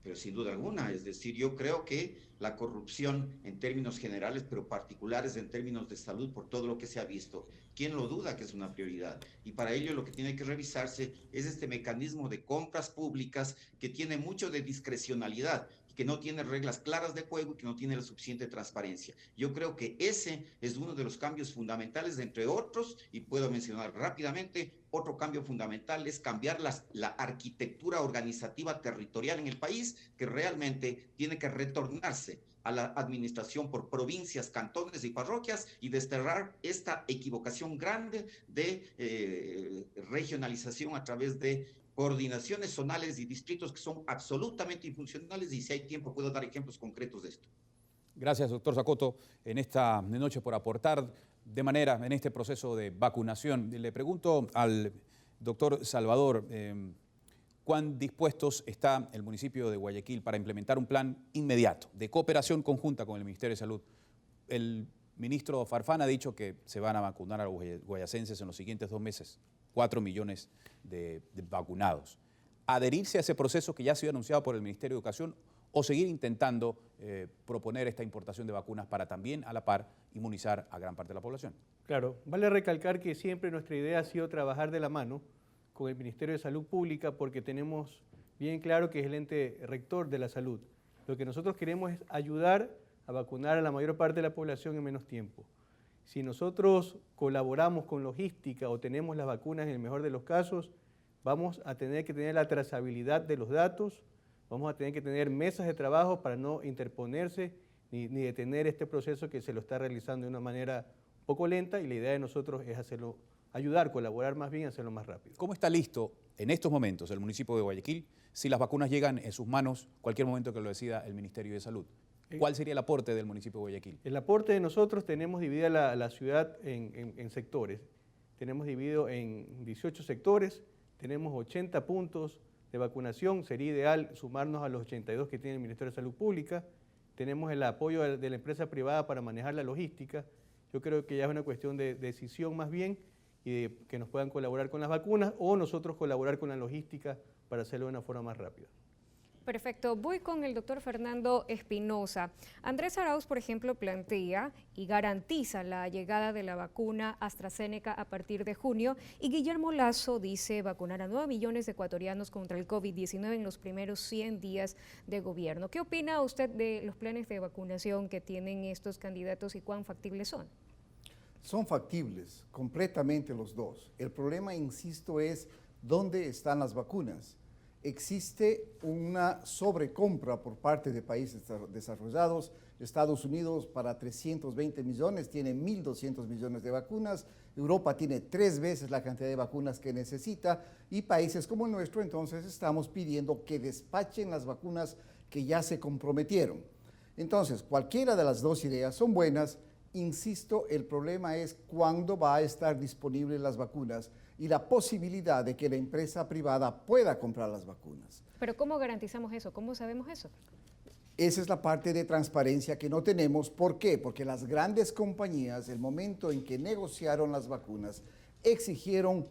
Pero sin duda alguna, es decir, yo creo que la corrupción en términos generales, pero particulares en términos de salud, por todo lo que se ha visto, ¿quién lo duda que es una prioridad? Y para ello lo que tiene que revisarse es este mecanismo de compras públicas que tiene mucho de discrecionalidad, que no tiene reglas claras de juego y que no tiene la suficiente transparencia. Yo creo que ese es uno de los cambios fundamentales, entre otros, y puedo mencionar rápidamente, otro cambio fundamental es cambiar la arquitectura organizativa territorial en el país, que realmente tiene que retornarse a la administración por provincias, cantones y parroquias y desterrar esta equivocación grande de regionalización a través de coordinaciones zonales y distritos que son absolutamente infuncionales, y si hay tiempo puedo dar ejemplos concretos de esto. Gracias, doctor Zacoto, en esta noche por aportar de manera en este proceso de vacunación. Le pregunto al doctor Salvador, ¿cuán dispuestos está el municipio de Guayaquil para implementar un plan inmediato de cooperación conjunta con el Ministerio de Salud? El ministro Farfán ha dicho que se van a vacunar a los guayacenses en los siguientes 2 meses. 4 millones de vacunados. ¿Adherirse a ese proceso que ya ha sido anunciado por el Ministerio de Educación o seguir intentando proponer esta importación de vacunas para también a la par inmunizar a gran parte de la población? Claro, vale recalcar que siempre nuestra idea ha sido trabajar de la mano con el Ministerio de Salud Pública porque tenemos bien claro que es el ente rector de la salud. Lo que nosotros queremos es ayudar a vacunar a la mayor parte de la población en menos tiempo. Si nosotros colaboramos con logística o tenemos las vacunas en el mejor de los casos, vamos a tener que tener la trazabilidad de los datos, vamos a tener que tener mesas de trabajo para no interponerse ni detener este proceso que se lo está realizando de una manera un poco lenta, y la idea de nosotros es hacerlo, ayudar, colaborar más bien, hacerlo más rápido. ¿Cómo está listo en estos momentos el municipio de Guayaquil si las vacunas llegan en sus manos cualquier momento que lo decida el Ministerio de Salud? ¿Cuál sería el aporte del municipio de Guayaquil? El aporte de nosotros, tenemos dividida la ciudad en sectores. Tenemos dividido en 18 sectores, tenemos 80 puntos de vacunación. Sería ideal sumarnos a los 82 que tiene el Ministerio de Salud Pública. Tenemos el apoyo de la empresa privada para manejar la logística. Yo creo que ya es una cuestión de decisión más bien, y de que nos puedan colaborar con las vacunas o nosotros colaborar con la logística para hacerlo de una forma más rápida. Perfecto. Voy con el doctor Fernando Espinosa. Andrés Arauz, por ejemplo, plantea y garantiza la llegada de la vacuna AstraZeneca a partir de junio, y Guillermo Lasso dice vacunar a 9 millones de ecuatorianos contra el COVID-19 en los primeros 100 días de gobierno. ¿Qué opina usted de los planes de vacunación que tienen estos candidatos y cuán factibles son? Son factibles, completamente los dos. El problema, insisto, es dónde están las vacunas. Existe una sobrecompra por parte de países desarrollados. Estados Unidos para 320 millones tiene 1.200 millones de vacunas. Europa tiene 3 veces la cantidad de vacunas que necesita, y países como el nuestro entonces estamos pidiendo que despachen las vacunas que ya se comprometieron. Entonces, cualquiera de las dos ideas son buenas. Insisto, el problema es cuándo va a estar disponibles las vacunas y la posibilidad de que la empresa privada pueda comprar las vacunas. Pero ¿cómo garantizamos eso? ¿Cómo sabemos eso? Esa es la parte de transparencia que no tenemos. ¿Por qué? Porque las grandes compañías, el momento en que negociaron las vacunas, exigieron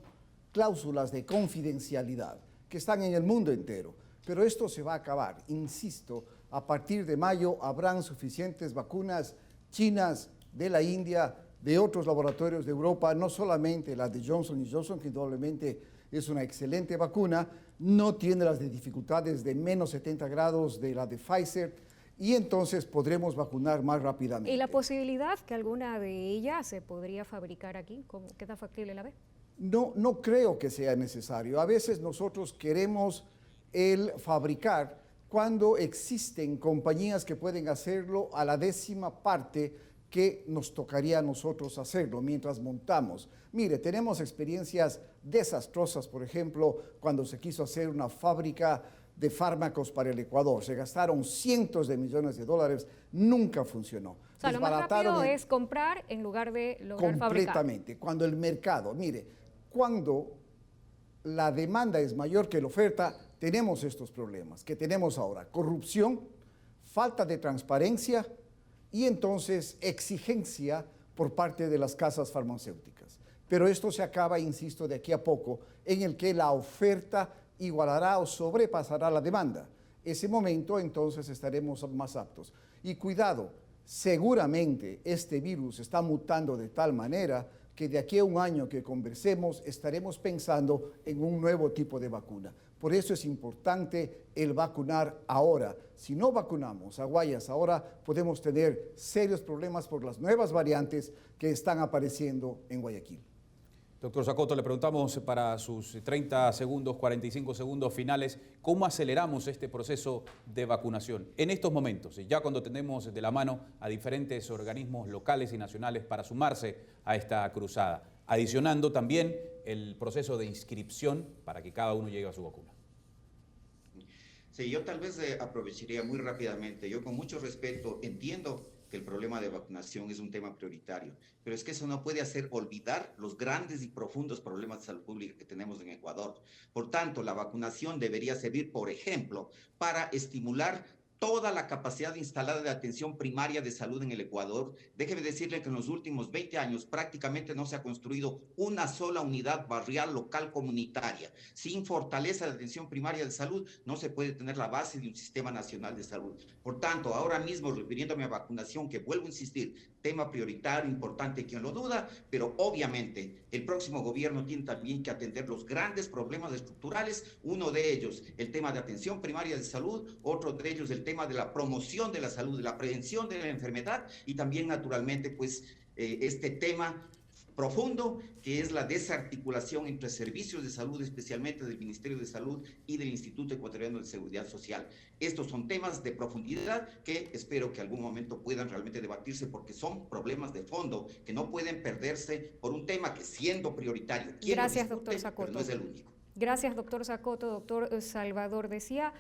cláusulas de confidencialidad que están en el mundo entero. Pero esto se va a acabar. Insisto, a partir de mayo habrán suficientes vacunas chinas, de la India, de otros laboratorios de Europa, no solamente la de Johnson Johnson, que indudablemente es una excelente vacuna, no tiene las dificultades de menos 70 grados de la de Pfizer, y entonces podremos vacunar más rápidamente. ¿Y la posibilidad que alguna de ellas se podría fabricar aquí? ¿Qué tan factible la ve? No creo que sea necesario. A veces nosotros queremos el fabricar cuando existen compañías que pueden hacerlo a la 10ª parte que nos tocaría a nosotros hacerlo mientras montamos. Mire, tenemos experiencias desastrosas, por ejemplo, cuando se quiso hacer una fábrica de fármacos para el Ecuador. Se gastaron cientos de millones de dólares, nunca funcionó. O sea, lo más rápido es comprar en lugar de lograr fabricar. Completamente. Cuando el mercado, mire, cuando la demanda es mayor que la oferta, tenemos estos problemas que tenemos ahora. Corrupción, falta de transparencia y entonces exigencia por parte de las casas farmacéuticas. Pero esto se acaba, insisto, de aquí a poco, en el que la oferta igualará o sobrepasará la demanda. Ese momento entonces estaremos más aptos. Y cuidado, seguramente este virus está mutando de tal manera que de aquí a un año que conversemos estaremos pensando en un nuevo tipo de vacuna. Por eso es importante el vacunar ahora. Si no vacunamos a Guayas ahora, podemos tener serios problemas por las nuevas variantes que están apareciendo en Guayaquil. Doctor Zacoto, le preguntamos para sus 30 segundos, 45 segundos finales, ¿cómo aceleramos este proceso de vacunación en estos momentos, ya cuando tenemos de la mano a diferentes organismos locales y nacionales para sumarse a esta cruzada, adicionando también el proceso de inscripción para que cada uno llegue a su vacuna? Sí, yo tal vez aprovecharía muy rápidamente. Yo con mucho respeto entiendo que el problema de vacunación es un tema prioritario, pero es que eso no puede hacer olvidar los grandes y profundos problemas de salud pública que tenemos en Ecuador. Por tanto, la vacunación debería servir, por ejemplo, para estimular toda la capacidad instalada de atención primaria de salud en el Ecuador. Déjeme decirle que en los últimos 20 años prácticamente no se ha construido una sola unidad barrial local comunitaria. Sin fortaleza de atención primaria de salud no se puede tener la base de un sistema nacional de salud. Por tanto, ahora mismo, refiriéndome a vacunación, que vuelvo a insistir, tema prioritario, importante, quien lo duda, pero obviamente el próximo gobierno tiene también que atender los grandes problemas estructurales, uno de ellos el tema de atención primaria de salud, otro de ellos el tema de la promoción de la salud, de la prevención de la enfermedad y también naturalmente pues este tema profundo que es la desarticulación entre servicios de salud, especialmente del Ministerio de Salud y del Instituto Ecuatoriano de Seguridad Social. Estos son temas de profundidad que espero que algún momento puedan realmente debatirse porque son problemas de fondo que no pueden perderse por un tema que siendo prioritario, gracias, doctor Zacoto, pero no es el único. Gracias, doctor Zacoto. Doctor Salvador, decía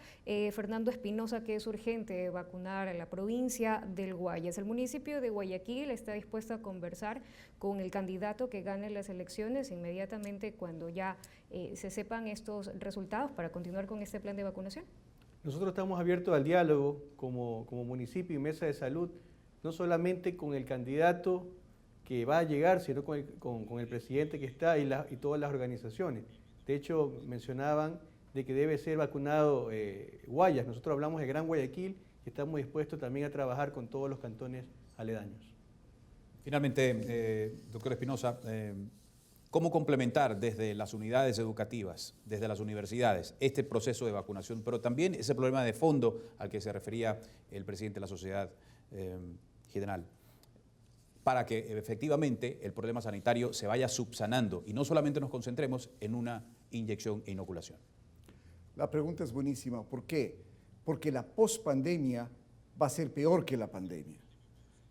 Fernando Espinosa que es urgente vacunar a la provincia del Guayas. El municipio de Guayaquil está dispuesto a conversar con el candidato que gane las elecciones inmediatamente cuando ya se sepan estos resultados para continuar con este plan de vacunación. Nosotros estamos abiertos al diálogo como municipio y mesa de salud, no solamente con el candidato que va a llegar, sino con el presidente que está y todas las organizaciones. De hecho, mencionaban de que debe ser vacunado Guayas. Nosotros hablamos de Gran Guayaquil y estamos dispuestos también a trabajar con todos los cantones aledaños. Finalmente, doctor Espinosa, ¿cómo complementar desde las unidades educativas, desde las universidades, este proceso de vacunación, pero también ese problema de fondo al que se refería el presidente de la Sociedad General, para que efectivamente el problema sanitario se vaya subsanando y no solamente nos concentremos en una inyección e inoculación? La pregunta es buenísima. ¿Por qué? Porque la pospandemia va a ser peor que la pandemia.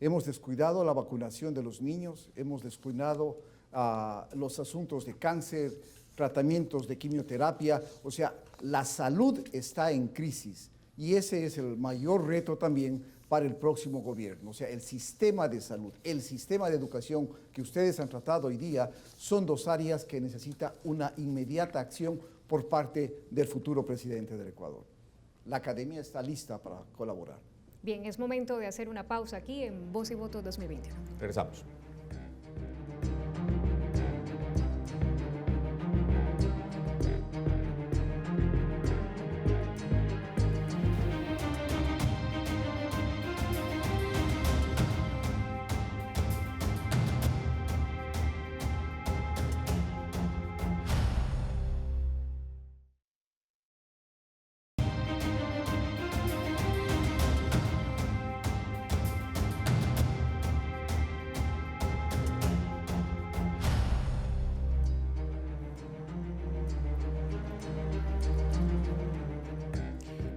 Hemos descuidado la vacunación de los niños, hemos descuidado los asuntos de cáncer, tratamientos de quimioterapia. O sea, la salud está en crisis y ese es el mayor reto también para el próximo gobierno. O sea, el sistema de salud, el sistema de educación que ustedes han tratado hoy día son dos áreas que necesitan una inmediata acción por parte del futuro presidente del Ecuador. La academia está lista para colaborar. Bien, es momento de hacer una pausa aquí en Voz y Voto 2021. Regresamos.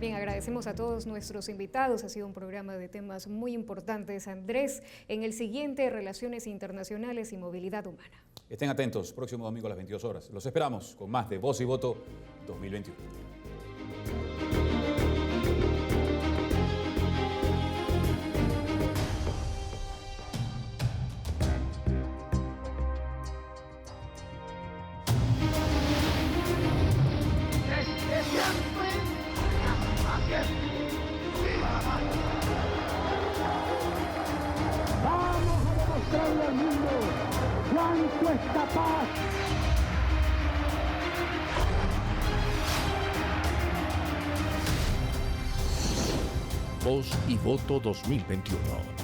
Bien, agradecemos a todos nuestros invitados. Ha sido un programa de temas muy importantes. Andrés, en el siguiente, Relaciones Internacionales y Movilidad Humana. Estén atentos, próximo domingo a las 22 horas. Los esperamos con más de Voz y Voto 2021. Vamos a demostrarle al mundo cuánto es capaz. Voz y Voto 2021.